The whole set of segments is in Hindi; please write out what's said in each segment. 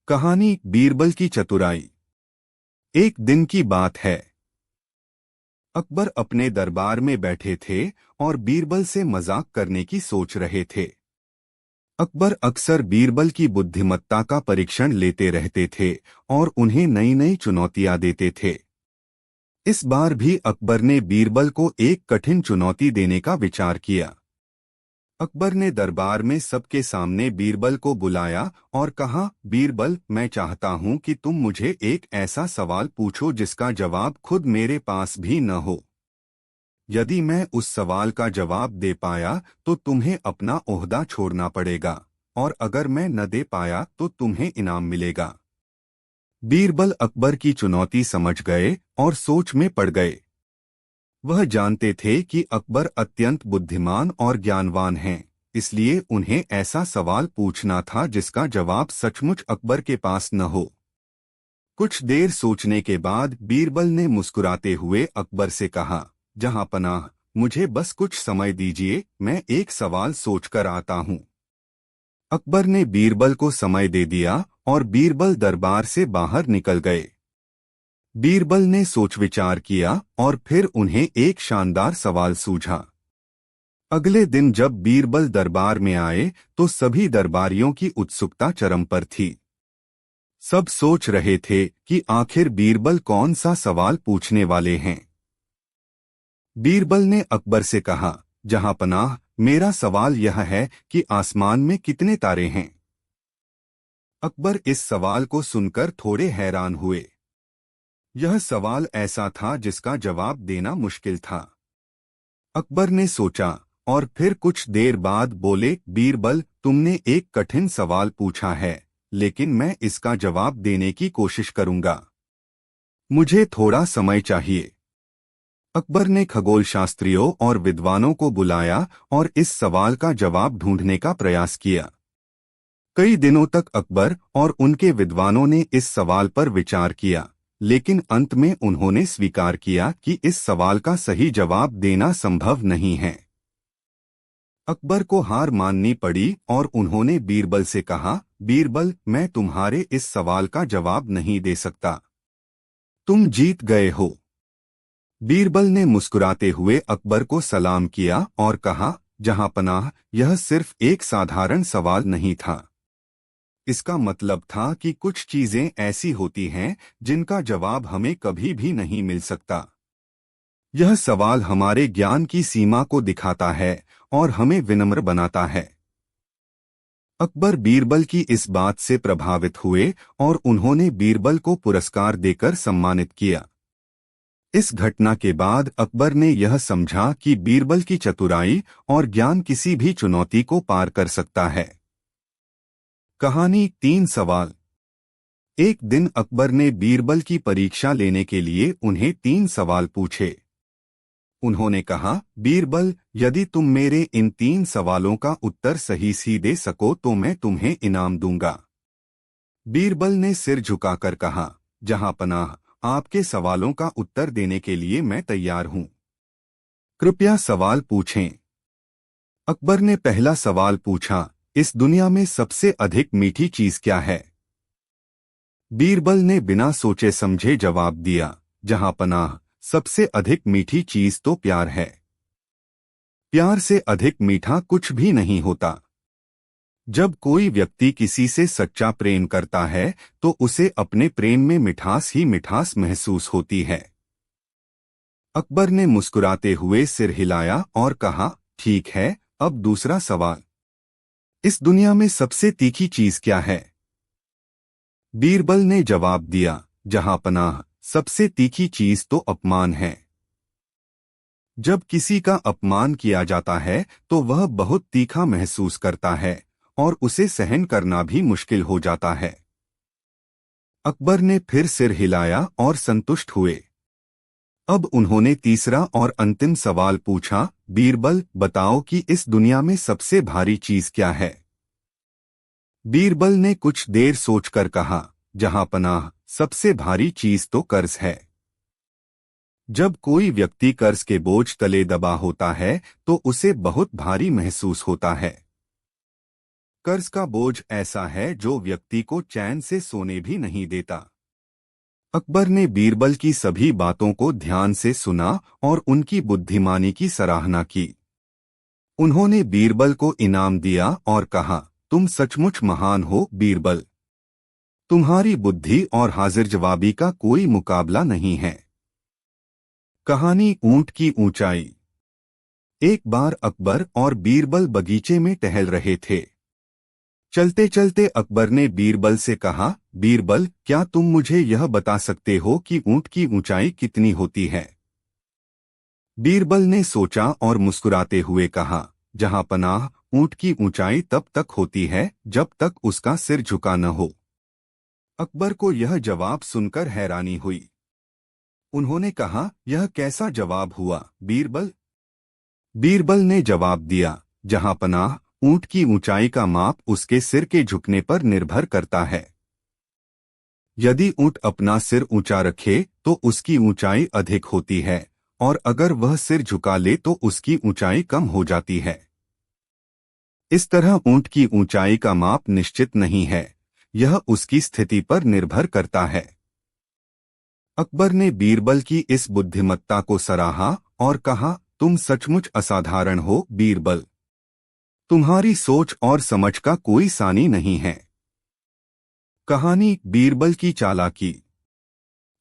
कहानी बीरबल की चतुराई। एक दिन की बात है। अकबर अपने दरबार में बैठे थे और बीरबल से मजाक करने की सोच रहे थे। अकबर अक्सर बीरबल की बुद्धिमत्ता का परीक्षण लेते रहते थे और उन्हें नई नई चुनौतियां देते थे। इस बार भी अकबर ने बीरबल को एक कठिन चुनौती देने का विचार किया। अकबर ने दरबार में सबके सामने बीरबल को बुलाया और कहा, बीरबल, मैं चाहता हूं कि तुम मुझे एक ऐसा सवाल पूछो जिसका जवाब खुद मेरे पास भी न हो। यदि मैं उस सवाल का जवाब दे पाया तो तुम्हें अपना ओहदा छोड़ना पड़ेगा, और अगर मैं न दे पाया तो तुम्हें इनाम मिलेगा। बीरबल अकबर की चुनौती समझ गए और सोच में पड़ गए। वह जानते थे कि अकबर अत्यंत बुद्धिमान और ज्ञानवान हैं, इसलिए उन्हें ऐसा सवाल पूछना था जिसका जवाब सचमुच अकबर के पास न हो। कुछ देर सोचने के बाद बीरबल ने मुस्कुराते हुए अकबर से कहा, जहांपनाह, मुझे बस कुछ समय दीजिए, मैं एक सवाल सोचकर आता हूँ। अकबर ने बीरबल को समय दे दिया और बीरबल दरबार से बाहर निकल गए। बीरबल ने सोच विचार किया और फिर उन्हें एक शानदार सवाल सूझा। अगले दिन जब बीरबल दरबार में आए तो सभी दरबारियों की उत्सुकता चरम पर थी। सब सोच रहे थे कि आखिर बीरबल कौन सा सवाल पूछने वाले हैं। बीरबल ने अकबर से कहा, जहांपनाह, मेरा सवाल यह है कि आसमान में कितने तारे हैं। अकबर इस सवाल को सुनकर थोड़े हैरान हुए। यह सवाल ऐसा था जिसका जवाब देना मुश्किल था। अकबर ने सोचा और फिर कुछ देर बाद बोले, बीरबल, तुमने एक कठिन सवाल पूछा है, लेकिन मैं इसका जवाब देने की कोशिश करूंगा। मुझे थोड़ा समय चाहिए। अकबर ने खगोल शास्त्रियों और विद्वानों को बुलाया और इस सवाल का जवाब ढूंढने का प्रयास किया। कई दिनों तक अकबर और उनके विद्वानों ने इस सवाल पर विचार किया, लेकिन अंत में उन्होंने स्वीकार किया कि इस सवाल का सही जवाब देना संभव नहीं है। अकबर को हार माननी पड़ी और उन्होंने बीरबल से कहा, बीरबल, मैं तुम्हारे इस सवाल का जवाब नहीं दे सकता। तुम जीत गए हो। बीरबल ने मुस्कुराते हुए अकबर को सलाम किया और कहा, जहांपनाह, यह सिर्फ एक साधारण सवाल नहीं था। इसका मतलब था कि कुछ चीजें ऐसी होती हैं जिनका जवाब हमें कभी भी नहीं मिल सकता। यह सवाल हमारे ज्ञान की सीमा को दिखाता है और हमें विनम्र बनाता है। अकबर बीरबल की इस बात से प्रभावित हुए और उन्होंने बीरबल को पुरस्कार देकर सम्मानित किया। इस घटना के बाद अकबर ने यह समझा कि बीरबल की चतुराई और ज्ञान किसी भी चुनौती को पार कर सकता है। कहानी 3 सवाल। एक दिन अकबर ने बीरबल की परीक्षा लेने के लिए उन्हें 3 सवाल पूछे। उन्होंने कहा, बीरबल, यदि तुम मेरे इन 3 सवालों का उत्तर सही दे सको तो मैं तुम्हें इनाम दूंगा। बीरबल ने सिर झुकाकर कहा, जहांपनाह, आपके सवालों का उत्तर देने के लिए मैं तैयार हूं। कृपया सवाल पूछें। अकबर ने पहला सवाल पूछा, इस दुनिया में सबसे अधिक मीठी चीज क्या है? बीरबल ने बिना सोचे समझे जवाब दिया, जहांपनाह, सबसे अधिक मीठी चीज तो प्यार है। प्यार से अधिक मीठा कुछ भी नहीं होता। जब कोई व्यक्ति किसी से सच्चा प्रेम करता है तो उसे अपने प्रेम में मिठास ही मिठास महसूस होती है। अकबर ने मुस्कुराते हुए सिर हिलाया और कहा, ठीक है, अब दूसरा सवाल। इस दुनिया में सबसे तीखी चीज क्या है? बीरबल ने जवाब दिया, जहांपनाह, सबसे तीखी चीज तो अपमान है। जब किसी का अपमान किया जाता है तो वह बहुत तीखा महसूस करता है और उसे सहन करना भी मुश्किल हो जाता है। अकबर ने फिर सिर हिलाया और संतुष्ट हुए। अब उन्होंने तीसरा और अंतिम सवाल पूछा, बीरबल, बताओ कि इस दुनिया में सबसे भारी चीज क्या है? बीरबल ने कुछ देर सोचकर कहा, जहांपनाह, सबसे भारी चीज तो कर्ज है। जब कोई व्यक्ति कर्ज के बोझ तले दबा होता है तो उसे बहुत भारी महसूस होता है। कर्ज का बोझ ऐसा है जो व्यक्ति को चैन से सोने भी नहीं देता। अकबर ने बीरबल की सभी बातों को ध्यान से सुना और उनकी बुद्धिमानी की सराहना की। उन्होंने बीरबल को इनाम दिया और कहा, तुम सचमुच महान हो बीरबल। तुम्हारी बुद्धि और हाजिर जवाबी का कोई मुकाबला नहीं है। कहानी ऊंट की ऊंचाई। एक बार अकबर और बीरबल बगीचे में टहल रहे थे। चलते चलते अकबर ने बीरबल से कहा, बीरबल, क्या तुम मुझे यह बता सकते हो कि ऊंट की ऊंचाई कितनी होती है? बीरबल ने सोचा और मुस्कुराते हुए कहा, जहां पनाह, ऊंट की ऊंचाई तब तक होती है जब तक उसका सिर झुका न हो। अकबर को यह जवाब सुनकर हैरानी हुई। उन्होंने कहा, यह कैसा जवाब हुआ बीरबल? बीरबल ने जवाब दिया, जहां पनाह, ऊंट की ऊंचाई का माप उसके सिर के झुकने पर निर्भर करता है। यदि ऊंट अपना सिर ऊंचा रखे तो उसकी ऊंचाई अधिक होती है, और अगर वह सिर झुका ले तो उसकी ऊंचाई कम हो जाती है। इस तरह ऊंट की ऊंचाई का माप निश्चित नहीं है, यह उसकी स्थिति पर निर्भर करता है। अकबर ने बीरबल की इस बुद्धिमत्ता को सराहा और कहा, तुम सचमुच असाधारण हो बीरबल। तुम्हारी सोच और समझ का कोई सानी नहीं है। कहानी बीरबल की चालाकी।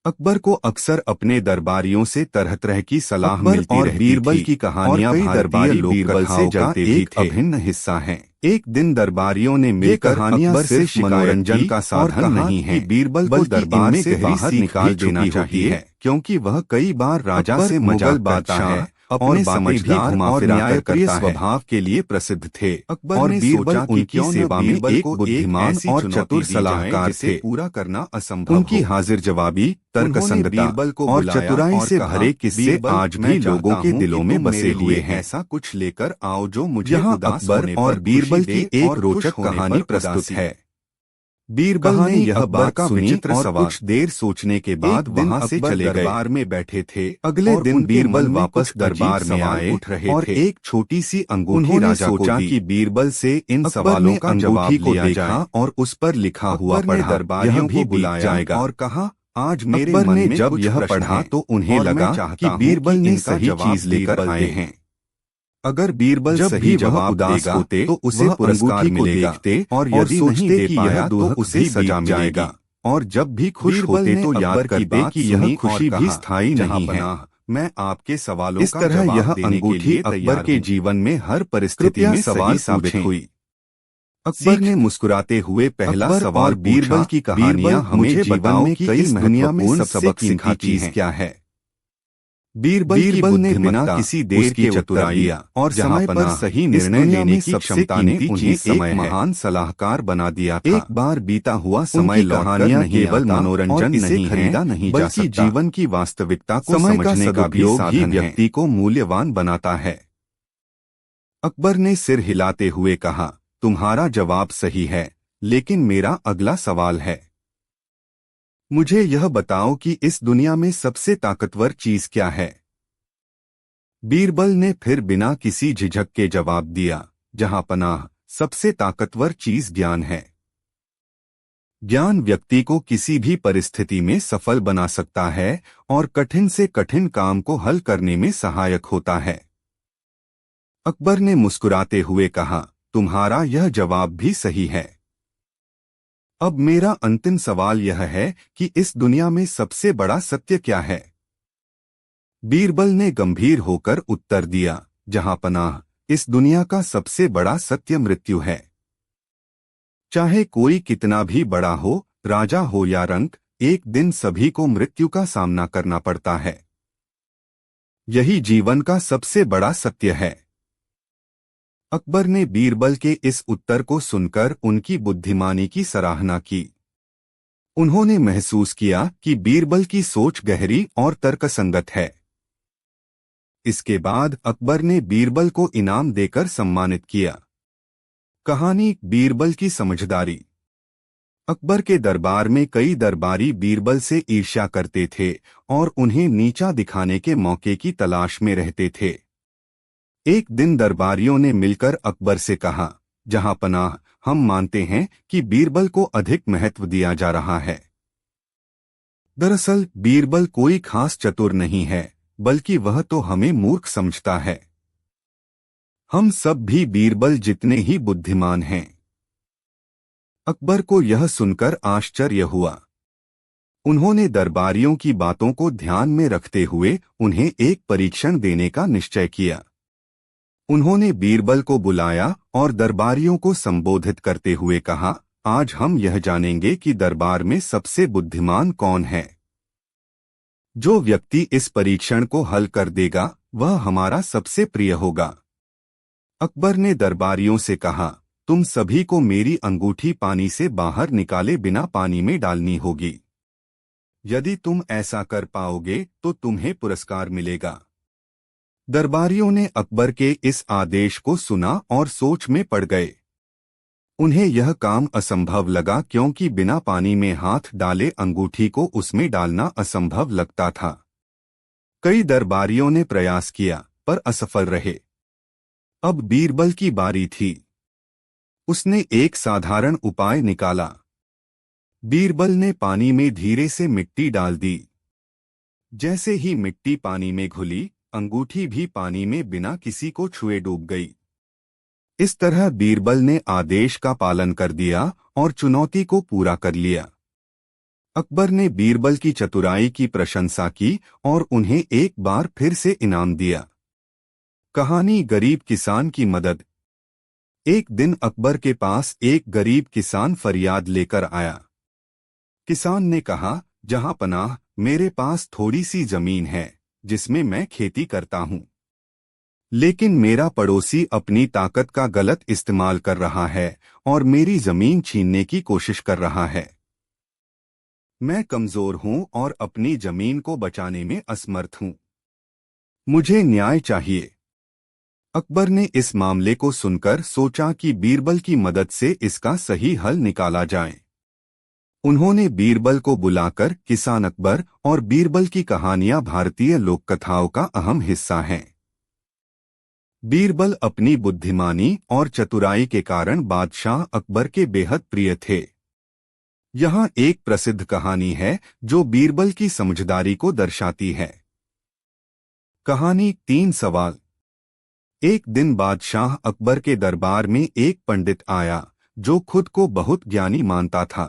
अकबर को अक्सर अपने दरबारियों से तरह तरह की सलाह मिलती रहती थी। बीरबल की कहानियां दरबारी बीरबल से जलते भी थे। अभिन्न हिस्सा हैं। एक दिन दरबारियों ने मिलकर अकबर से मनोरंजन का साधन नहीं है, बीरबल को दरबार से बाहर निकाल देना चाहिए, क्योंकि वह कई बार राजा से मुगल बादशाह अपने समझदार और न्यायप्रिय स्वभाव के लिए प्रसिद्ध थे। अकबर ने बीरबल उनकी सेवा में एक बुद्धिमान और चतुर सलाहकार थे। पूरा करना असंभव। उनकी हाजिर जवाबी, तर्कसंगता और चतुराई से भरे किस्से आज भी लोगों के दिलों में बसे हुए हैं। ऐसा कुछ लेकर आओ जो मुझे अकबर और बीरबल की एक रोचक कहानी प्रस्तुत है। बीरबल ने यह बात सुनी और कुछ देर सोचने के बाद वहां से चले गए। दरबार में बैठे थे। अगले दिन बीरबल वापस दरबार में आए और एक छोटी सी अंगूठी राजा को दी। कि बीरबल से इन सवालों का जवाब लिया जाए और उस पर लिखा हुआ पढ़ा। दरबारियों भी बुलाया जाएगा और कहा, आज मेरे मन में जब यह पढ़ा तो उन्हें लगा कि बीरबल ने सही चीज लेकर आए हैं। अगर बीरबल सही जवाब उदास होते तो उसे पुरस्कार मिलेगा, और यदि नहीं दे पाया तो उसे सजा मिलेगा। और जब भी खुश होते तो याद करते कि यह खुशी भी स्थायी नहीं है। मैं आपके सवालों इस तरह यह अंगूठी अकबर के जीवन में हर परिस्थिति में सवाल साबित हुई। अकबर ने मुस्कुराते हुए पहला सवाल बीरबल की कहानियां हमें जीवन में कई महत्वपूर्ण सबक सिखाती हैं। क्या है? बीरबल ने बिना किसी देर के चतुराई और समय पर सही निर्णय लेने की क्षमता ने उन्हें एक महान सलाहकार बना दिया था। एक बार बीता हुआ समय कहानियां केवल मनोरंजन नहीं खरीदा नहीं जा सकता, बल्कि जीवन की वास्तविकता को समझने का भी साधन व्यक्ति को मूल्यवान बनाता है। अकबर ने सिर हिलाते हुए कहा, तुम्हारा जवाब सही है, लेकिन मेरा अगला सवाल है। मुझे यह बताओ कि इस दुनिया में सबसे ताकतवर चीज क्या है? बीरबल ने फिर बिना किसी झिझक के जवाब दिया, जहां पनाह, सबसे ताकतवर चीज ज्ञान है। ज्ञान व्यक्ति को किसी भी परिस्थिति में सफल बना सकता है और कठिन से कठिन काम को हल करने में सहायक होता है। अकबर ने मुस्कुराते हुए कहा, तुम्हारा यह जवाब भी सही है। अब मेरा अंतिम सवाल यह है कि इस दुनिया में सबसे बड़ा सत्य क्या है? बीरबल ने गंभीर होकर उत्तर दिया, जहां पनाह, इस दुनिया का सबसे बड़ा सत्य मृत्यु है। चाहे कोई कितना भी बड़ा हो, राजा हो या रंक, एक दिन सभी को मृत्यु का सामना करना पड़ता है। यही जीवन का सबसे बड़ा सत्य है। अकबर ने बीरबल के इस उत्तर को सुनकर उनकी बुद्धिमानी की सराहना की। उन्होंने महसूस किया कि बीरबल की सोच गहरी और तर्कसंगत है। इसके बाद अकबर ने बीरबल को इनाम देकर सम्मानित किया। कहानी बीरबल की समझदारी। अकबर के दरबार में कई दरबारी बीरबल से ईर्ष्या करते थे और उन्हें नीचा दिखाने के मौके की तलाश में रहते थे। एक दिन दरबारियों ने मिलकर अकबर से कहा, जहां पनाह, हम मानते हैं कि बीरबल को अधिक महत्व दिया जा रहा है। दरअसल बीरबल कोई खास चतुर नहीं है, बल्कि वह तो हमें मूर्ख समझता है। हम सब भी बीरबल जितने ही बुद्धिमान हैं। अकबर को यह सुनकर आश्चर्य हुआ। उन्होंने दरबारियों की बातों को ध्यान में रखते हुए उन्हें एक परीक्षण देने का निश्चय किया। उन्होंने बीरबल को बुलाया और दरबारियों को संबोधित करते हुए कहा, आज हम यह जानेंगे कि दरबार में सबसे बुद्धिमान कौन है। जो व्यक्ति इस परीक्षण को हल कर देगा वह हमारा सबसे प्रिय होगा। अकबर ने दरबारियों से कहा, तुम सभी को मेरी अंगूठी पानी से बाहर निकाले बिना पानी में डालनी होगी। यदि तुम ऐसा कर पाओगे तो तुम्हें पुरस्कार मिलेगा। दरबारियों ने अकबर के इस आदेश को सुना और सोच में पड़ गए। उन्हें यह काम असंभव लगा, क्योंकि बिना पानी में हाथ डाले अंगूठी को उसमें डालना असंभव लगता था। कई दरबारियों ने प्रयास किया पर असफल रहे। अब बीरबल की बारी थी। उसने एक साधारण उपाय निकाला। बीरबल ने पानी में धीरे से मिट्टी डाल दी। जैसे ही मिट्टी पानी में घुली, अंगूठी भी पानी में बिना किसी को छुए डूब गई। इस तरह बीरबल ने आदेश का पालन कर दिया और चुनौती को पूरा कर लिया। अकबर ने बीरबल की चतुराई की प्रशंसा की और उन्हें एक बार फिर से इनाम दिया। कहानी गरीब किसान की मदद। एक दिन अकबर के पास एक गरीब किसान फरियाद लेकर आया। किसान ने कहा, जहां पनाह, मेरे पास थोड़ी सी जमीन है जिसमें मैं खेती करता हूं, लेकिन मेरा पड़ोसी अपनी ताकत का गलत इस्तेमाल कर रहा है और मेरी जमीन छीनने की कोशिश कर रहा है। मैं कमजोर हूं और अपनी जमीन को बचाने में असमर्थ हूं। मुझे न्याय चाहिए। अकबर ने इस मामले को सुनकर सोचा कि बीरबल की मदद से इसका सही हल निकाला जाए। उन्होंने बीरबल को बुलाकर किसान अकबर और बीरबल की कहानियां भारतीय लोककथाओं का अहम हिस्सा हैं। बीरबल अपनी बुद्धिमानी और चतुराई के कारण बादशाह अकबर के बेहद प्रिय थे। यहाँ एक प्रसिद्ध कहानी है जो बीरबल की समझदारी को दर्शाती है। कहानी 3 सवाल। एक दिन बादशाह अकबर के दरबार में एक पंडित आया जो खुद को बहुत ज्ञानी मानता था।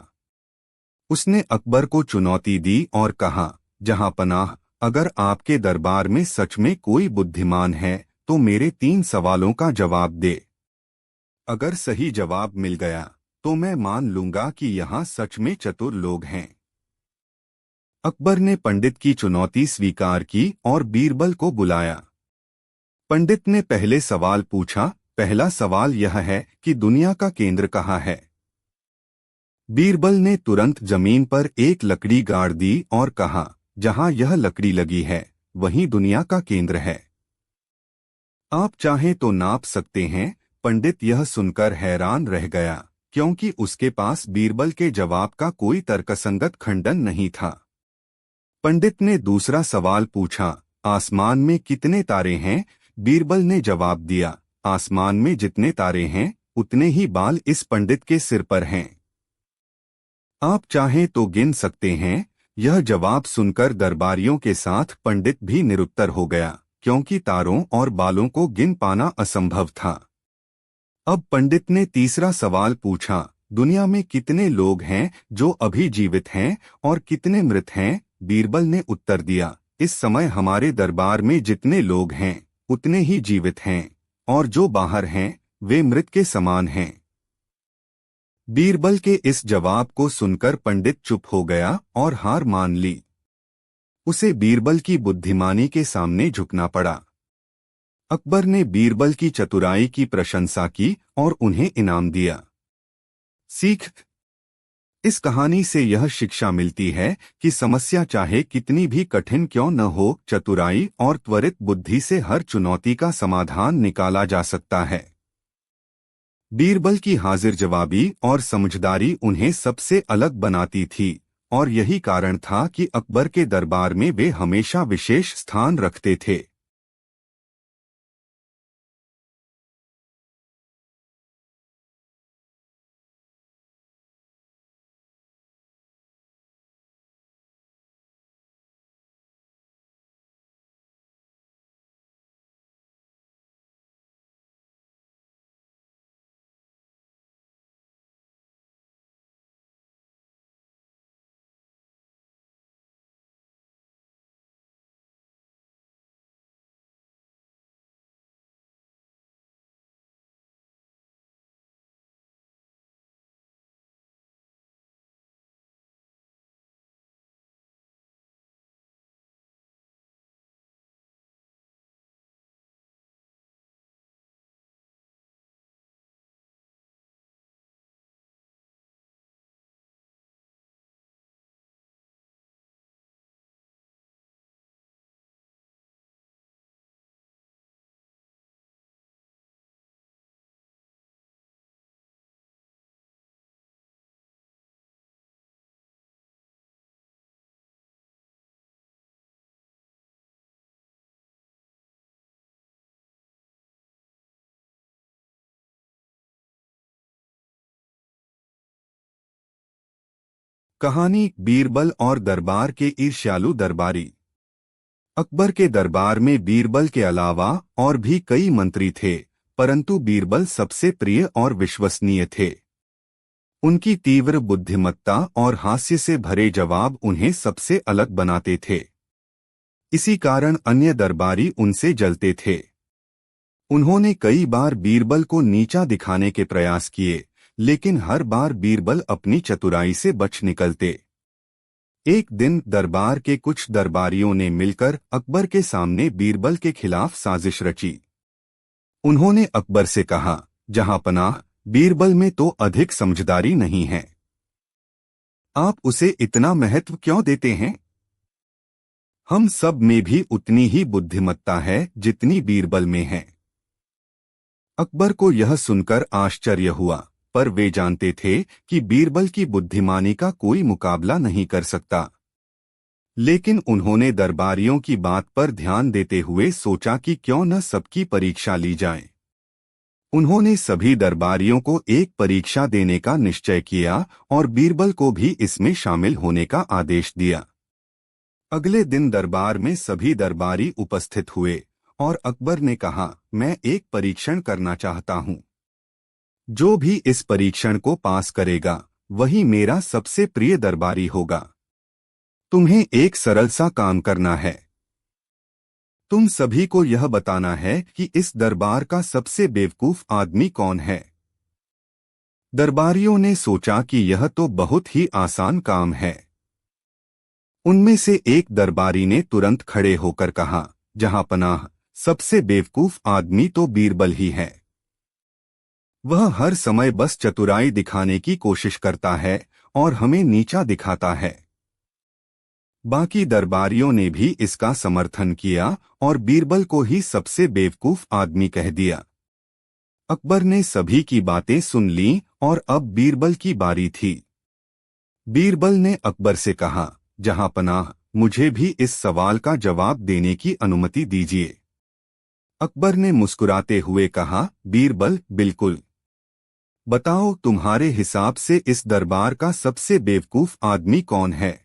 उसने अकबर को चुनौती दी और कहा, जहां पनाह, अगर आपके दरबार में सच में कोई बुद्धिमान है तो मेरे 3 सवालों का जवाब दे। अगर सही जवाब मिल गया तो मैं मान लूंगा कि यहाँ सच में चतुर लोग हैं। अकबर ने पंडित की चुनौती स्वीकार की और बीरबल को बुलाया। पंडित ने पहले सवाल पूछा। पहला सवाल यह है कि दुनिया का केंद्र कहाँ है। बीरबल ने तुरंत जमीन पर एक लकड़ी गाड़ दी और कहा, जहां यह लकड़ी लगी है वहीं दुनिया का केंद्र है। आप चाहें तो नाप सकते हैं। पंडित यह सुनकर हैरान रह गया, क्योंकि उसके पास बीरबल के जवाब का कोई तर्कसंगत खंडन नहीं था। पंडित ने दूसरा सवाल पूछा, आसमान में कितने तारे हैं। बीरबल ने जवाब दिया, आसमान में जितने तारे हैं उतने ही बाल इस पंडित के सिर पर हैं। आप चाहें तो गिन सकते हैं। यह जवाब सुनकर दरबारियों के साथ पंडित भी निरुत्तर हो गया, क्योंकि तारों और बालों को गिन पाना असंभव था। अब पंडित ने तीसरा सवाल पूछा, दुनिया में कितने लोग हैं जो अभी जीवित हैं और कितने मृत हैं। बीरबल ने उत्तर दिया, इस समय हमारे दरबार में जितने लोग हैं उतने ही जीवित हैं और जो बाहर हैं वे मृत के समान हैं। बीरबल के इस जवाब को सुनकर पंडित चुप हो गया और हार मान ली। उसे बीरबल की बुद्धिमानी के सामने झुकना पड़ा। अकबर ने बीरबल की चतुराई की प्रशंसा की और उन्हें इनाम दिया। सीख। इस कहानी से यह शिक्षा मिलती है कि समस्या चाहे कितनी भी कठिन क्यों न हो, चतुराई और त्वरित बुद्धि से हर चुनौती का समाधान निकाला जा सकता है। बीरबल की हाजिर जवाबी और समझदारी उन्हें सबसे अलग बनाती थी और यही कारण था कि अकबर के दरबार में वे हमेशा विशेष स्थान रखते थे। कहानी बीरबल और दरबार के ईर्ष्यालु दरबारी। अकबर के दरबार में बीरबल के अलावा और भी कई मंत्री थे, परंतु बीरबल सबसे प्रिय और विश्वसनीय थे। उनकी तीव्र बुद्धिमत्ता और हास्य से भरे जवाब उन्हें सबसे अलग बनाते थे। इसी कारण अन्य दरबारी उनसे जलते थे। उन्होंने कई बार बीरबल को नीचा दिखाने के प्रयास किए, लेकिन हर बार बीरबल अपनी चतुराई से बच निकलते। एक दिन दरबार के कुछ दरबारियों ने मिलकर अकबर के सामने बीरबल के खिलाफ साजिश रची। उन्होंने अकबर से कहा, जहांपनाह, बीरबल में तो अधिक समझदारी नहीं है। आप उसे इतना महत्व क्यों देते हैं? हम सब में भी उतनी ही बुद्धिमत्ता है जितनी बीरबल में है। अकबर को यह सुनकर आश्चर्य हुआ, पर वे जानते थे कि बीरबल की बुद्धिमानी का कोई मुकाबला नहीं कर सकता। लेकिन उन्होंने दरबारियों की बात पर ध्यान देते हुए सोचा कि क्यों न सबकी परीक्षा ली जाए। उन्होंने सभी दरबारियों को एक परीक्षा देने का निश्चय किया और बीरबल को भी इसमें शामिल होने का आदेश दिया। अगले दिन दरबार में सभी दरबारी उपस्थित हुए और अकबर ने कहा, मैं एक परीक्षण करना चाहता हूं। जो भी इस परीक्षण को पास करेगा वही मेरा सबसे प्रिय दरबारी होगा। तुम्हें एक सरल सा काम करना है। तुम सभी को यह बताना है कि इस दरबार का सबसे बेवकूफ आदमी कौन है। दरबारियों ने सोचा कि यह तो बहुत ही आसान काम है। उनमें से एक दरबारी ने तुरंत खड़े होकर कहा, जहांपनाह, सबसे बेवकूफ आदमी तो बीरबल ही है। वह हर समय बस चतुराई दिखाने की कोशिश करता है और हमें नीचा दिखाता है। बाकी दरबारियों ने भी इसका समर्थन किया और बीरबल को ही सबसे बेवकूफ आदमी कह दिया। अकबर ने सभी की बातें सुन लीं और अब बीरबल की बारी थी। बीरबल ने अकबर से कहा, जहांपनाह, मुझे भी इस सवाल का जवाब देने की अनुमति दीजिए। अकबर ने मुस्कुराते हुए कहा, बीरबल, बिल्कुल। बताओ, तुम्हारे हिसाब से इस दरबार का सबसे बेवकूफ आदमी कौन है?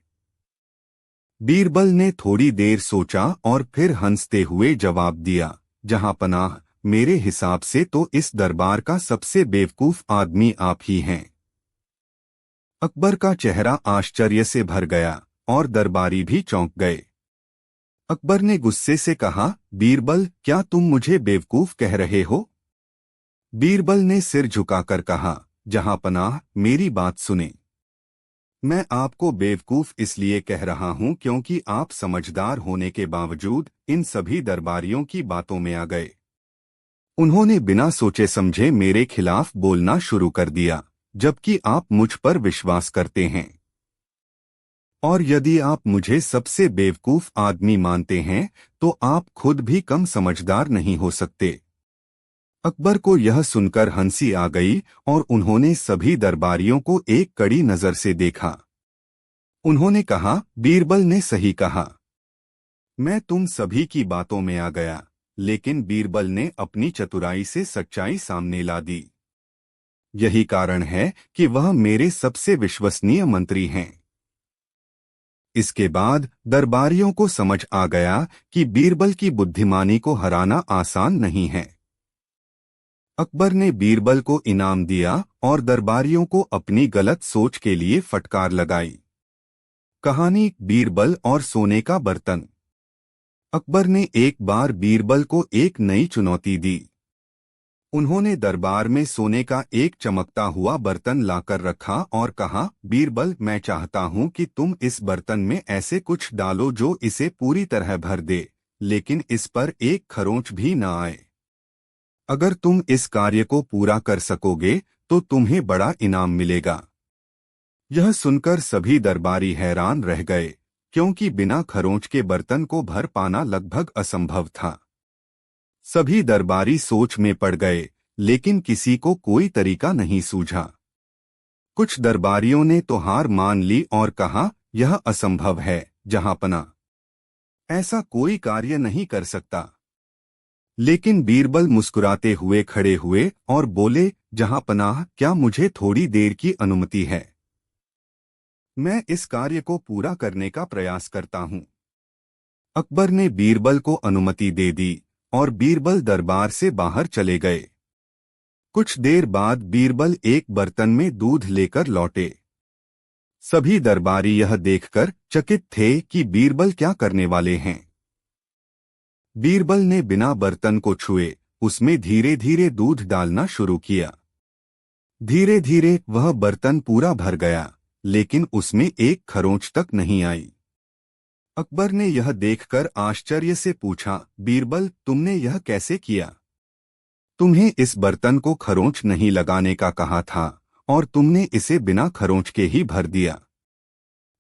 बीरबल ने थोड़ी देर सोचा और फिर हंसते हुए जवाब दिया, जहांपनाह, मेरे हिसाब से तो इस दरबार का सबसे बेवकूफ आदमी आप ही हैं। अकबर का चेहरा आश्चर्य से भर गया और दरबारी भी चौंक गए। अकबर ने गुस्से से कहा, बीरबल, क्या तुम मुझे बेवकूफ कह रहे हो? बीरबल ने सिर झुकाकर कहा, जहांपनाह, मेरी बात सुने। मैं आपको बेवकूफ इसलिए कह रहा हूं क्योंकि आप समझदार होने के बावजूद इन सभी दरबारियों की बातों में आ गए। उन्होंने बिना सोचे समझे मेरे खिलाफ बोलना शुरू कर दिया, जबकि आप मुझ पर विश्वास करते हैं। और यदि आप मुझे सबसे बेवकूफ आदमी मानते हैं तो आप खुद भी कम समझदार नहीं हो सकते। अकबर को यह सुनकर हंसी आ गई और उन्होंने सभी दरबारियों को एक कड़ी नजर से देखा। उन्होंने कहा, बीरबल ने सही कहा। मैं तुम सभी की बातों में आ गया, लेकिन बीरबल ने अपनी चतुराई से सच्चाई सामने ला दी। यही कारण है कि वह मेरे सबसे विश्वसनीय मंत्री हैं। इसके बाद दरबारियों को समझ आ गया कि बीरबल की बुद्धिमानी को हराना आसान नहीं है। अकबर ने बीरबल को इनाम दिया और दरबारियों को अपनी गलत सोच के लिए फटकार लगाई। कहानी बीरबल और सोने का बर्तन। अकबर ने एक बार बीरबल को एक नई चुनौती दी। उन्होंने दरबार में सोने का एक चमकता हुआ बर्तन लाकर रखा और कहा, बीरबल, मैं चाहता हूं कि तुम इस बर्तन में ऐसे कुछ डालो जो इसे पूरी तरह भर दे, लेकिन इस पर एक खरोंच भी न आए। अगर तुम इस कार्य को पूरा कर सकोगे तो तुम्हें बड़ा इनाम मिलेगा। यह सुनकर सभी दरबारी हैरान रह गए, क्योंकि बिना खरोंच के बर्तन को भर पाना लगभग असंभव था। सभी दरबारी सोच में पड़ गए, लेकिन किसी को कोई तरीका नहीं सूझा। कुछ दरबारियों ने तो हार मान ली और कहा, यह असंभव है, जहांपना, ऐसा कोई कार्य नहीं कर सकता। लेकिन बीरबल मुस्कुराते हुए खड़े हुए और बोले, जहांपनाह, क्या मुझे थोड़ी देर की अनुमति है? मैं इस कार्य को पूरा करने का प्रयास करता हूँ। अकबर ने बीरबल को अनुमति दे दी और बीरबल दरबार से बाहर चले गए। कुछ देर बाद बीरबल एक बर्तन में दूध लेकर लौटे। सभी दरबारी यह देखकर चकित थे कि बीरबल क्या करने वाले हैं। बीरबल ने बिना बर्तन को छुए उसमें धीरे धीरे दूध डालना शुरू किया। धीरे धीरे वह बर्तन पूरा भर गया, लेकिन उसमें एक खरोंच तक नहीं आई। अकबर ने यह देखकर आश्चर्य से पूछा, बीरबल, तुमने यह कैसे किया? तुम्हें इस बर्तन को खरोंच नहीं लगाने का कहा था और तुमने इसे बिना खरोंच के ही भर दिया।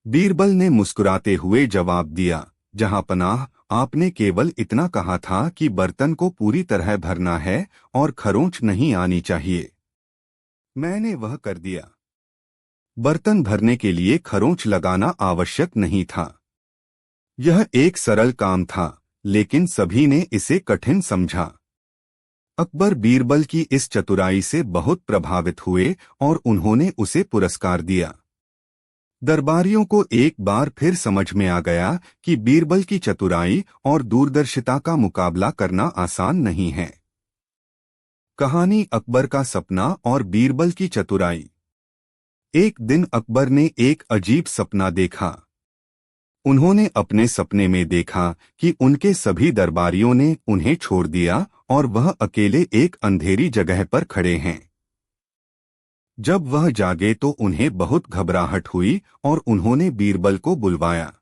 बीरबल ने मुस्कुराते हुए जवाब दिया, जहां पनाह, आपने केवल इतना कहा था कि बर्तन को पूरी तरह भरना है और खरोंच नहीं आनी चाहिए। मैंने वह कर दिया। बर्तन भरने के लिए खरोंच लगाना आवश्यक नहीं था। यह एक सरल काम था, लेकिन सभी ने इसे कठिन समझा। अकबर बीरबल की इस चतुराई से बहुत प्रभावित हुए और उन्होंने उसे पुरस्कार दिया। दरबारियों को एक बार फिर समझ में आ गया कि बीरबल की चतुराई और दूरदर्शिता का मुकाबला करना आसान नहीं है। कहानी अकबर का सपना और बीरबल की चतुराई। एक दिन अकबर ने एक अजीब सपना देखा। उन्होंने अपने सपने में देखा कि उनके सभी दरबारियों ने उन्हें छोड़ दिया और वह अकेले एक अंधेरी जगह पर खड़े हैं। जब वह जागे तो उन्हें बहुत घबराहट हुई और उन्होंने बीरबल को बुलवाया।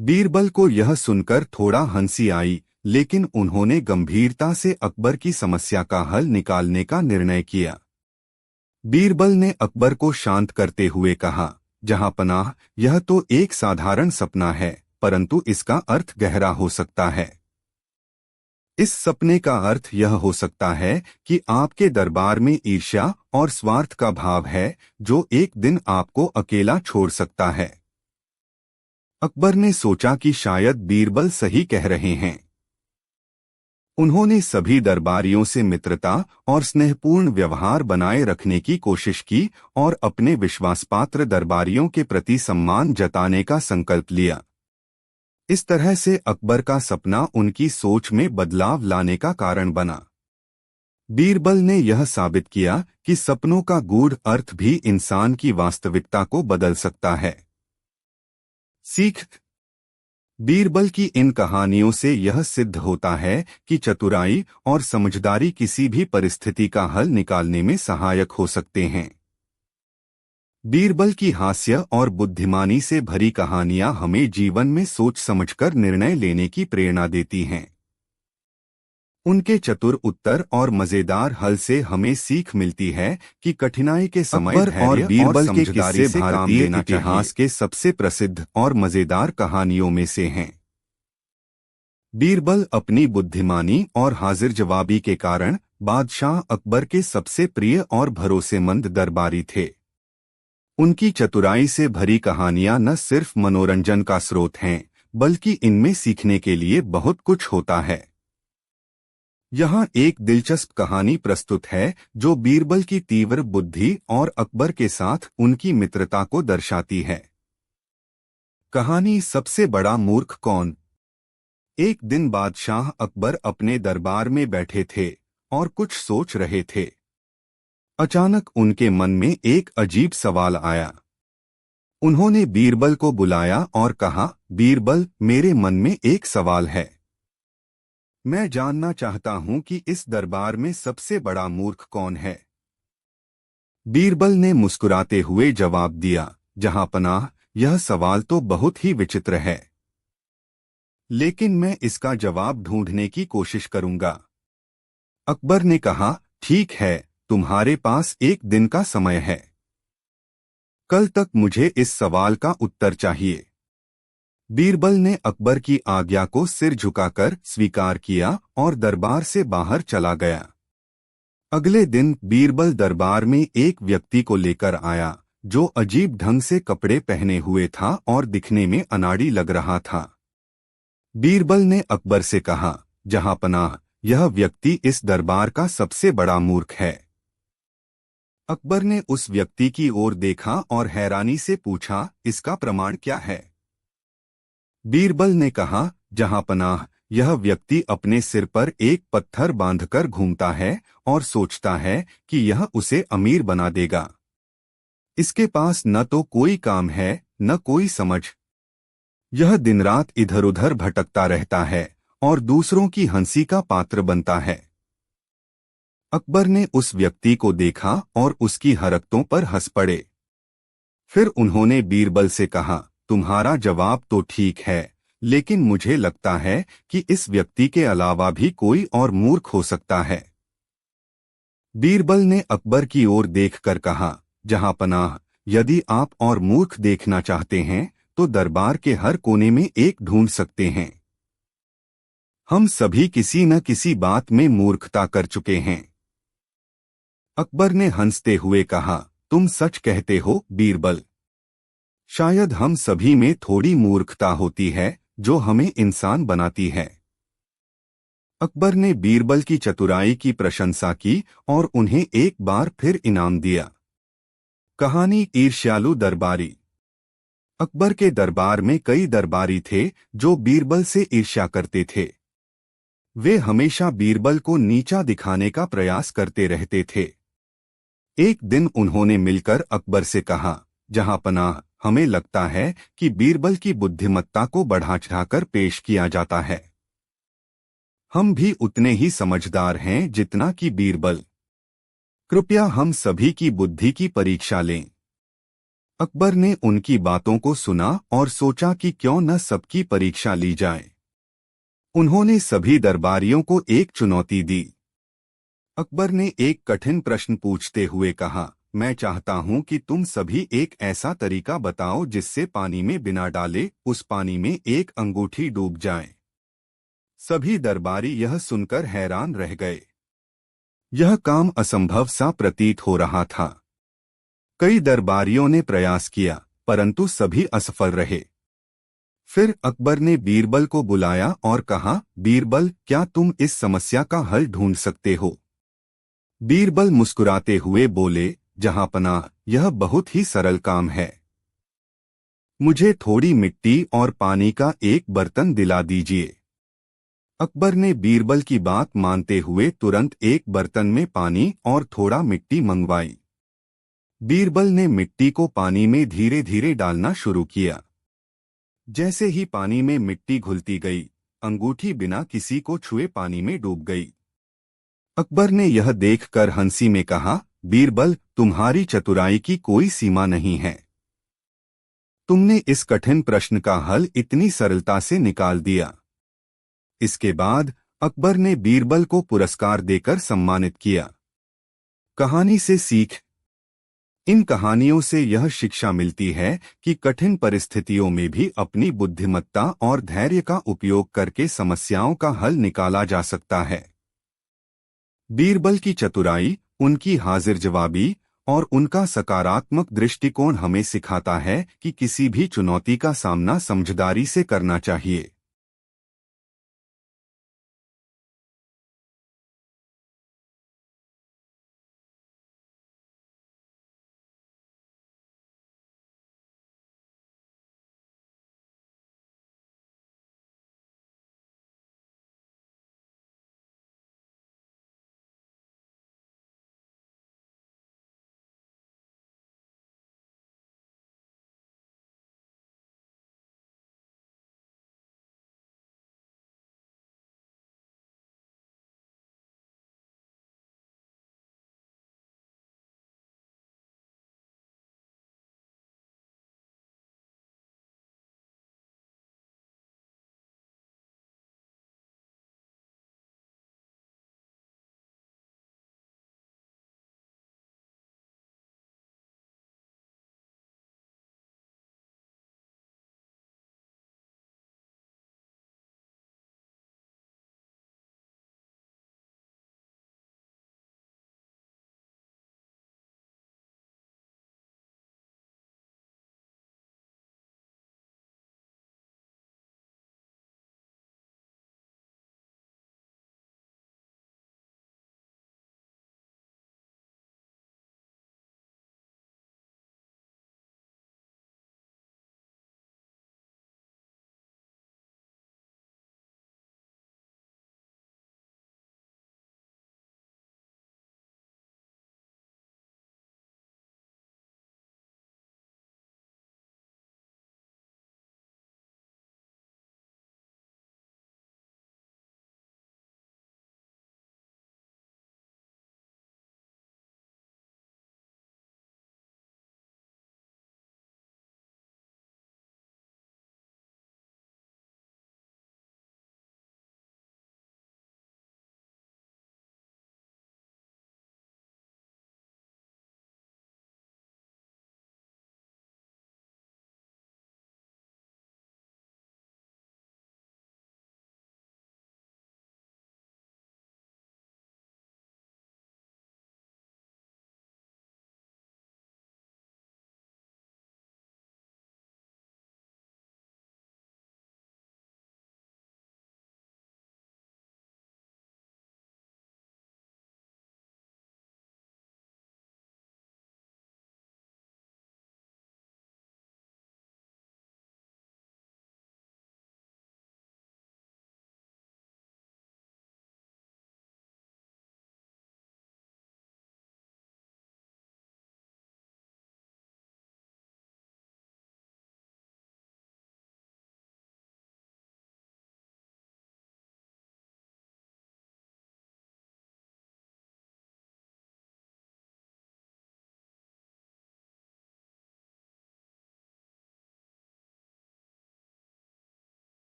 बीरबल को यह सुनकर थोड़ा हंसी आई, लेकिन उन्होंने गंभीरता से अकबर की समस्या का हल निकालने का निर्णय किया। बीरबल ने अकबर को शांत करते हुए कहा, जहां पनाह, यह तो एक साधारण सपना है, परंतु इसका अर्थ गहरा हो सकता है। इस सपने का अर्थ यह हो सकता है कि आपके दरबार में ईर्ष्या और स्वार्थ का भाव है, जो एक दिन आपको अकेला छोड़ सकता है। अकबर ने सोचा कि शायद बीरबल सही कह रहे हैं। उन्होंने सभी दरबारियों से मित्रता और स्नेहपूर्ण व्यवहार बनाए रखने की कोशिश की और अपने विश्वासपात्र दरबारियों के प्रति सम्मान जताने का संकल्प लिया। इस तरह से अकबर का सपना उनकी सोच में बदलाव लाने का कारण बना। बीरबल ने यह साबित किया कि सपनों का गूढ़ अर्थ भी इंसान की वास्तविकता को बदल सकता है। सीख। बीरबल की इन कहानियों से यह सिद्ध होता है कि चतुराई और समझदारी किसी भी परिस्थिति का हल निकालने में सहायक हो सकते हैं। बीरबल की हास्य और बुद्धिमानी से भरी कहानियां हमें जीवन में सोच समझकर निर्णय लेने की प्रेरणा देती हैं। उनके चतुर उत्तर और मजेदार हल से हमें सीख मिलती है कि कठिनाई के समय अकबर और बीरबल के समझदारी किस्से से काम भारतीय लेना इतिहास के सबसे प्रसिद्ध और मजेदार कहानियों में से हैं। बीरबल अपनी बुद्धिमानी और हाजिर जवाबी के कारण बादशाह अकबर के सबसे प्रिय और भरोसेमंद दरबारी थे। उनकी चतुराई से भरी कहानियां न सिर्फ मनोरंजन का स्रोत हैं, बल्कि इनमें सीखने के लिए बहुत कुछ होता है। यहाँ एक दिलचस्प कहानी प्रस्तुत है जो बीरबल की तीव्र बुद्धि और अकबर के साथ उनकी मित्रता को दर्शाती है। कहानी सबसे बड़ा मूर्ख कौन। एक दिन बादशाह अकबर अपने दरबार में बैठे थे और कुछ सोच रहे थे। अचानक उनके मन में एक अजीब सवाल आया। उन्होंने बीरबल को बुलाया और कहा, बीरबल, मेरे मन में एक सवाल है। मैं जानना चाहता हूं कि इस दरबार में सबसे बड़ा मूर्ख कौन है। बीरबल ने मुस्कुराते हुए जवाब दिया, जहां पनाह, यह सवाल तो बहुत ही विचित्र है, लेकिन मैं इसका जवाब ढूंढने की कोशिश करूंगा। अकबर ने कहा, ठीक है, तुम्हारे पास एक दिन का समय है। कल तक मुझे इस सवाल का उत्तर चाहिए। बीरबल ने अकबर की आज्ञा को सिर झुकाकर स्वीकार किया और दरबार से बाहर चला गया। अगले दिन बीरबल दरबार में एक व्यक्ति को लेकर आया जो अजीब ढंग से कपड़े पहने हुए था और दिखने में अनाड़ी लग रहा था। बीरबल ने अकबर से कहा, जहां पनाह, यह व्यक्ति इस दरबार का सबसे बड़ा मूर्ख है। अकबर ने उस व्यक्ति की ओर देखा और हैरानी से पूछा, इसका प्रमाण क्या है? बीरबल ने कहा, जहां पनाह, यह व्यक्ति अपने सिर पर एक पत्थर बांधकर घूमता है और सोचता है कि यह उसे अमीर बना देगा। इसके पास न तो कोई काम है न कोई समझ। यह दिन रात इधर उधर भटकता रहता है और दूसरों की हंसी का पात्र बनता है। अकबर ने उस व्यक्ति को देखा और उसकी हरकतों पर हंस पड़े। फिर उन्होंने बीरबल से कहा, तुम्हारा जवाब तो ठीक है, लेकिन मुझे लगता है कि इस व्यक्ति के अलावा भी कोई और मूर्ख हो सकता है। बीरबल ने अकबर की ओर देखकर कहा, जहां पनाह, यदि आप और मूर्ख देखना चाहते हैं तो दरबार के हर कोने में एक ढूंढ सकते हैं। हम सभी किसी न किसी बात में मूर्खता कर चुके हैं। अकबर ने हंसते हुए कहा, तुम सच कहते हो बीरबल। शायद हम सभी में थोड़ी मूर्खता होती है जो हमें इंसान बनाती है। अकबर ने बीरबल की चतुराई की प्रशंसा की और उन्हें एक बार फिर इनाम दिया। कहानी ईर्ष्यालु दरबारी। अकबर के दरबार में कई दरबारी थे जो बीरबल से ईर्ष्या करते थे। वे हमेशा बीरबल को नीचा दिखाने का प्रयास करते रहते थे। एक दिन उन्होंने मिलकर अकबर से कहा, जहां पनाह, हमें लगता है कि बीरबल की बुद्धिमत्ता को बढ़ा चढ़ाकर पेश किया जाता है। हम भी उतने ही समझदार हैं जितना कि बीरबल। कृपया हम सभी की बुद्धि की परीक्षा लें। अकबर ने उनकी बातों को सुना और सोचा कि क्यों न सबकी परीक्षा ली जाए। उन्होंने सभी दरबारियों को एक चुनौती दी। अकबर ने एक कठिन प्रश्न पूछते हुए कहा, मैं चाहता हूं कि तुम सभी एक ऐसा तरीका बताओ जिससे पानी में बिना डाले उस पानी में एक अंगूठी डूब जाए। सभी दरबारी यह सुनकर हैरान रह गए। यह काम असंभव सा प्रतीत हो रहा था। कई दरबारियों ने प्रयास किया, परंतु सभी असफल रहे। फिर अकबर ने बीरबल को बुलाया और कहा, बीरबल, क्या तुम इस समस्या का हल ढूंढ सकते हो? बीरबल मुस्कुराते हुए बोले, जहां पनाह, यह बहुत ही सरल काम है। मुझे थोड़ी मिट्टी और पानी का एक बर्तन दिला दीजिए। अकबर ने बीरबल की बात मानते हुए तुरंत एक बर्तन में पानी और थोड़ा मिट्टी मंगवाई। बीरबल ने मिट्टी को पानी में धीरे धीरे डालना शुरू किया। जैसे ही पानी में मिट्टी घुलती गई, अंगूठी बिना किसी को छुए पानी में डूब गई। अकबर ने यह देखकर हंसी में कहा, बीरबल, तुम्हारी चतुराई की कोई सीमा नहीं है। तुमने इस कठिन प्रश्न का हल इतनी सरलता से निकाल दिया। इसके बाद अकबर ने बीरबल को पुरस्कार देकर सम्मानित किया। कहानी से सीख। इन कहानियों से यह शिक्षा मिलती है कि कठिन परिस्थितियों में भी अपनी बुद्धिमत्ता और धैर्य का उपयोग करके समस्याओं का हल निकाला जा सकता है। बीरबल की चतुराई, उनकी हाजिर जवाबी और उनका सकारात्मक दृष्टिकोण हमें सिखाता है कि किसी भी चुनौती का सामना समझदारी से करना चाहिए।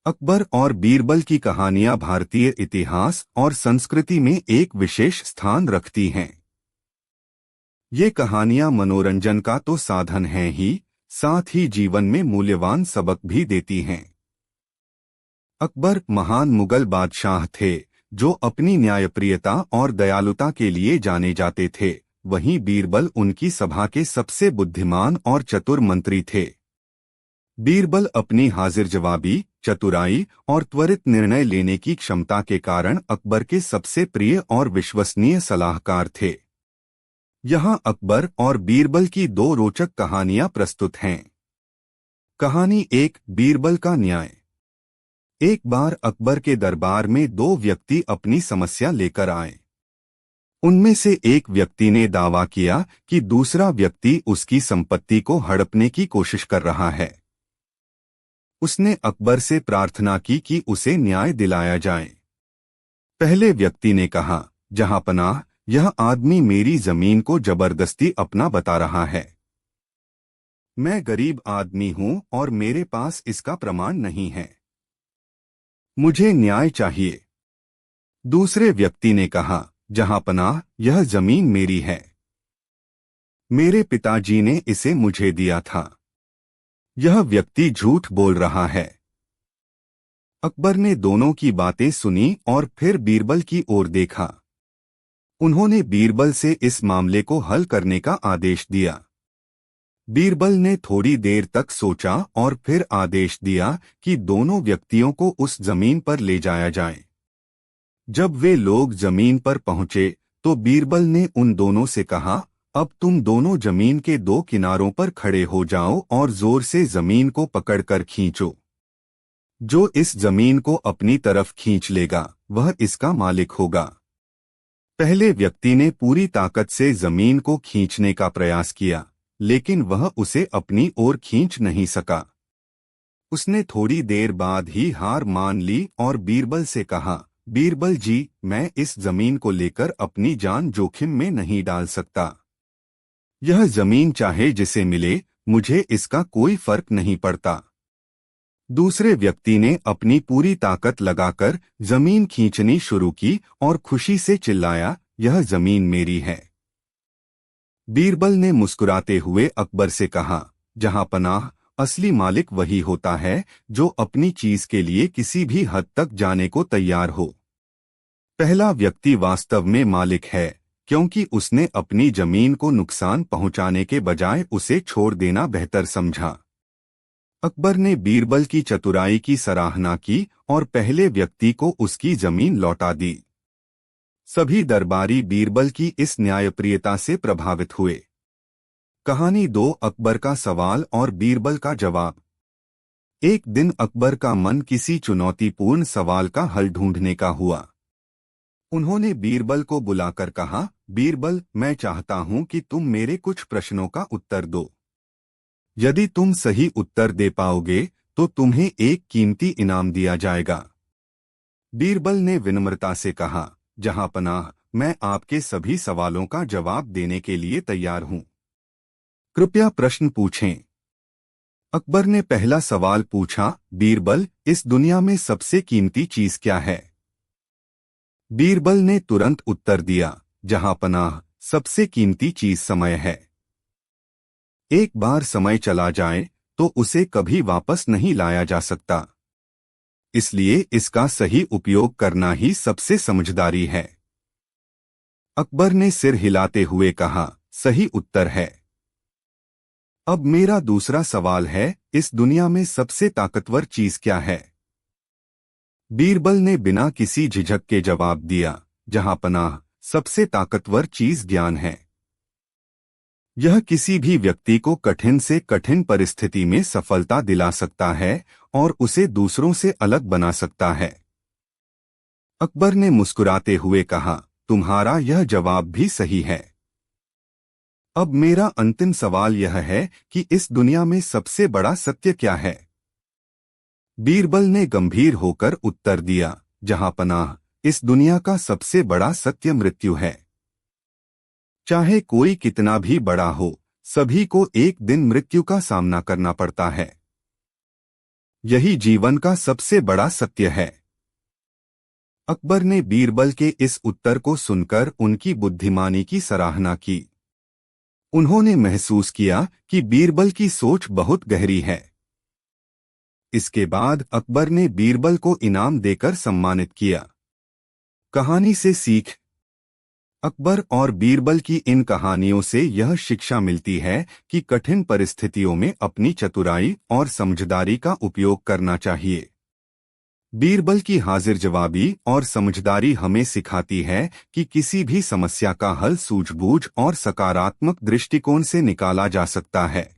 अकबर और बीरबल की कहानियां भारतीय इतिहास और संस्कृति में एक विशेष स्थान रखती हैं। ये कहानियां मनोरंजन का तो साधन हैं ही, साथ ही जीवन में मूल्यवान सबक भी देती हैं। अकबर महान मुगल बादशाह थे जो अपनी न्यायप्रियता और दयालुता के लिए जाने जाते थे। वहीं बीरबल उनकी सभा के सबसे बुद्धिमान और चतुर मंत्री थे। बीरबल अपनी हाजिर जवाबी, चतुराई और त्वरित निर्णय लेने की क्षमता के कारण अकबर के सबसे प्रिय और विश्वसनीय सलाहकार थे। यहाँ अकबर और बीरबल की दो रोचक कहानियां प्रस्तुत हैं। कहानी एक, बीरबल का न्याय। एक बार अकबर के दरबार में दो व्यक्ति अपनी समस्या लेकर आए। उनमें से एक व्यक्ति ने दावा किया कि दूसरा व्यक्ति उसकी संपत्ति को हड़पने की कोशिश कर रहा है। उसने अकबर से प्रार्थना की कि उसे न्याय दिलाया जाए। पहले व्यक्ति ने कहा, जहांपनाह, यह आदमी मेरी जमीन को जबरदस्ती अपना बता रहा है। मैं गरीब आदमी हूं और मेरे पास इसका प्रमाण नहीं है। मुझे न्याय चाहिए। दूसरे व्यक्ति ने कहा, जहांपनाह, यह जमीन मेरी है। मेरे पिताजी ने इसे मुझे दिया था। यह व्यक्ति झूठ बोल रहा है। अकबर ने दोनों की बातें सुनी और फिर बीरबल की ओर देखा। उन्होंने बीरबल से इस मामले को हल करने का आदेश दिया। बीरबल ने थोड़ी देर तक सोचा और फिर आदेश दिया कि दोनों व्यक्तियों को उस जमीन पर ले जाया जाए। जब वे लोग जमीन पर पहुंचे तो बीरबल ने उन दोनों से कहा, अब तुम दोनों जमीन के दो किनारों पर खड़े हो जाओ और जोर से जमीन को पकड़कर खींचो। जो इस जमीन को अपनी तरफ खींच लेगा वह इसका मालिक होगा। पहले व्यक्ति ने पूरी ताकत से जमीन को खींचने का प्रयास किया, लेकिन वह उसे अपनी ओर खींच नहीं सका। उसने थोड़ी देर बाद ही हार मान ली और बीरबल से कहा, बीरबल जी, मैं इस जमीन को लेकर अपनी जान जोखिम में नहीं डाल सकता। यह जमीन चाहे जिसे मिले, मुझे इसका कोई फर्क नहीं पड़ता। दूसरे व्यक्ति ने अपनी पूरी ताकत लगाकर जमीन खींचनी शुरू की और खुशी से चिल्लाया, यह जमीन मेरी है। बीरबल ने मुस्कुराते हुए अकबर से कहा, जहांपनाह, असली मालिक वही होता है जो अपनी चीज के लिए किसी भी हद तक जाने को तैयार हो। पहला व्यक्ति वास्तव में मालिक है क्योंकि उसने अपनी जमीन को नुकसान पहुंचाने के बजाय उसे छोड़ देना बेहतर समझा। अकबर ने बीरबल की चतुराई की सराहना की और पहले व्यक्ति को उसकी जमीन लौटा दी। सभी दरबारी बीरबल की इस न्यायप्रियता से प्रभावित हुए। कहानी दो, अकबर का सवाल और बीरबल का जवाब। एक दिन अकबर का मन किसी चुनौतीपूर्ण सवाल का हल ढूंढने का हुआ। उन्होंने बीरबल को बुलाकर कहा, बीरबल, मैं चाहता हूं कि तुम मेरे कुछ प्रश्नों का उत्तर दो। यदि तुम सही उत्तर दे पाओगे तो तुम्हें एक कीमती इनाम दिया जाएगा। बीरबल ने विनम्रता से कहा, जहांपनाह, मैं आपके सभी सवालों का जवाब देने के लिए तैयार हूं। कृपया प्रश्न पूछें। अकबर ने पहला सवाल पूछा, बीरबल, इस दुनिया में सबसे कीमती चीज क्या है? बीरबल ने तुरंत उत्तर दिया, जहांपनाह, सबसे कीमती चीज समय है। एक बार समय चला जाए तो उसे कभी वापस नहीं लाया जा सकता। इसलिए इसका सही उपयोग करना ही सबसे समझदारी है। अकबर ने सिर हिलाते हुए कहा, सही उत्तर है। अब मेरा दूसरा सवाल है, इस दुनिया में सबसे ताकतवर चीज क्या है? बीरबल ने बिना किसी झिझक के जवाब दिया, जहांपनाह, सबसे ताकतवर चीज ज्ञान है। यह किसी भी व्यक्ति को कठिन से कठिन परिस्थिति में सफलता दिला सकता है और उसे दूसरों से अलग बना सकता है। अकबर ने मुस्कुराते हुए कहा, तुम्हारा यह जवाब भी सही है। अब मेरा अंतिम सवाल यह है कि इस दुनिया में सबसे बड़ा सत्य क्या है? बीरबल ने गंभीर होकर उत्तर दिया, जहांपनाह, इस दुनिया का सबसे बड़ा सत्य मृत्यु है। चाहे कोई कितना भी बड़ा हो, सभी को एक दिन मृत्यु का सामना करना पड़ता है। यही जीवन का सबसे बड़ा सत्य है। अकबर ने बीरबल के इस उत्तर को सुनकर उनकी बुद्धिमानी की सराहना की। उन्होंने महसूस किया कि बीरबल की सोच बहुत गहरी है। इसके बाद अकबर ने बीरबल को इनाम देकर सम्मानित किया। कहानी से सीख। अकबर और बीरबल की इन कहानियों से यह शिक्षा मिलती है कि कठिन परिस्थितियों में अपनी चतुराई और समझदारी का उपयोग करना चाहिए। बीरबल की हाजिर जवाबी और समझदारी हमें सिखाती है कि किसी भी समस्या का हल सूझबूझ और सकारात्मक दृष्टिकोण से निकाला जा सकता है।